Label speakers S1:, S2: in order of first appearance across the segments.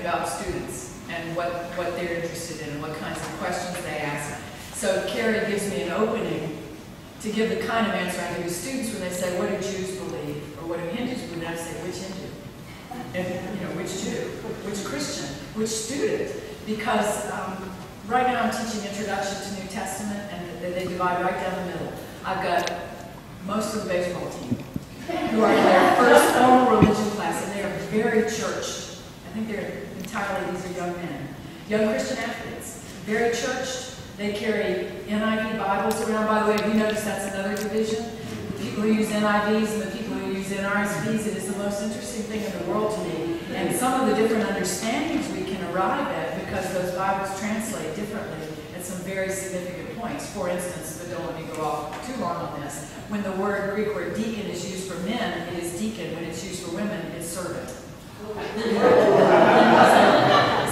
S1: about students and what they're interested in and what kinds of questions they ask. So Carrie gives me an opening to give the kind of answer I give to students when they say, what do Jews believe? Or what do Hindus believe? And I say, which Hindu? And which Jew? Which Christian? Which student? Because right now I'm teaching Introduction to New Testament, and they divide right down the middle. I've got most of the baseball team who are in their first formal religion class, and they are very churched. I think they're entirely, these are young men. Young Christian athletes, very churched. They carry NIV Bibles around. By the way, have you noticed that's another division? The people who use NIVs and the people who use NRSVs. It is the most interesting thing in the world to me. And some of the different understandings we can arrive at because those Bibles translate differently at some very significant points. For instance, but don't let me go off too long on this, when the Greek word deacon is used for men, it is deacon. When it's used for women, it's servant.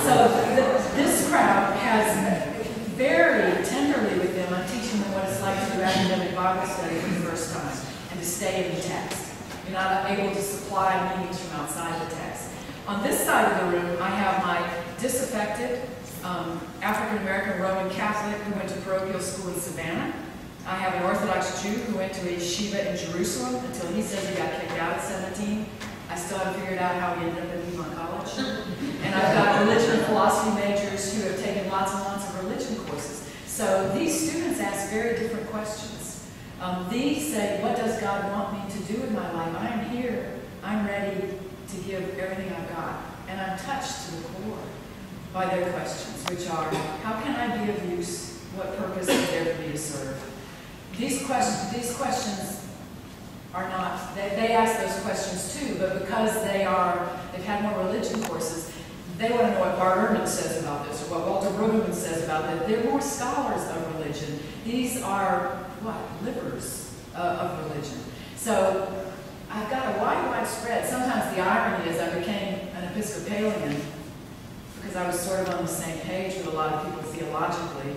S1: So this crowd has very tenderly with them, I'm teaching them what it's like to do academic Bible study for the first time and to stay in the text. You're not able to supply meanings from outside the text. On this side of the room, I have my disaffected African-American Roman Catholic who went to parochial school in Savannah. I have an Orthodox Jew who went to a yeshiva in Jerusalem until he says he got kicked out at 17. I still haven't figured out how he ended up in Lehman College. And I've got religion and philosophy majors who have taken lots and lots of religion courses. So these students ask very different questions. These say, what does God want me to do in my life? I am here. I'm ready to give everything I've got. And I'm touched to the core by their questions, which are, how can I be of use? What purpose is there for me to serve? These questions are not, they ask those questions too, but because they've had more religion courses, they want to know what Bart Ehrman says about this, or what Walter Brueggemann says about that. They're more scholars of religion. These are, what, livers of religion. So I've got a wide spread. Sometimes the irony is I became an Episcopalian because I was sort of on the same page with a lot of people theologically,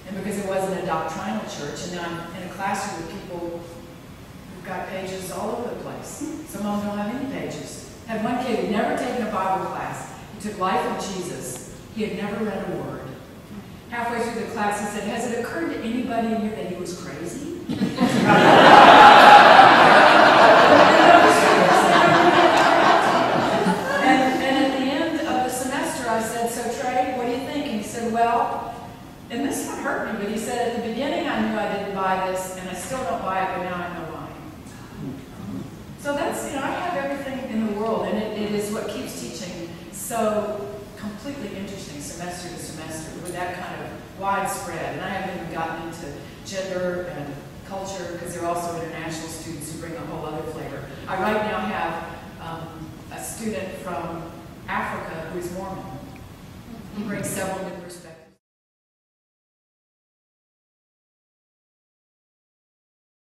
S1: and because it wasn't a doctrinal church, and then I'm in a classroom with people who've got pages all over the place. Some of them don't have any pages. I had one kid who'd never taken a Bible class. He took Life of Jesus. He had never read a word. Halfway through the class, he said, has it occurred to anybody in here that he was crazy? and at the end of the semester, I said, so Trey, what do you think? And he said, well, and this one hurt me, but he said, at the beginning I knew I didn't buy this, and I still don't buy it, but now I know why. So that's, I have everything in the world, and it is what keeps teaching so completely interesting semester to semester with that kind of widespread. And I haven't even gotten into gender and culture because they're also international students who bring a whole other flavor. I right now have a student from Africa who is Mormon. He brings several new perspectives.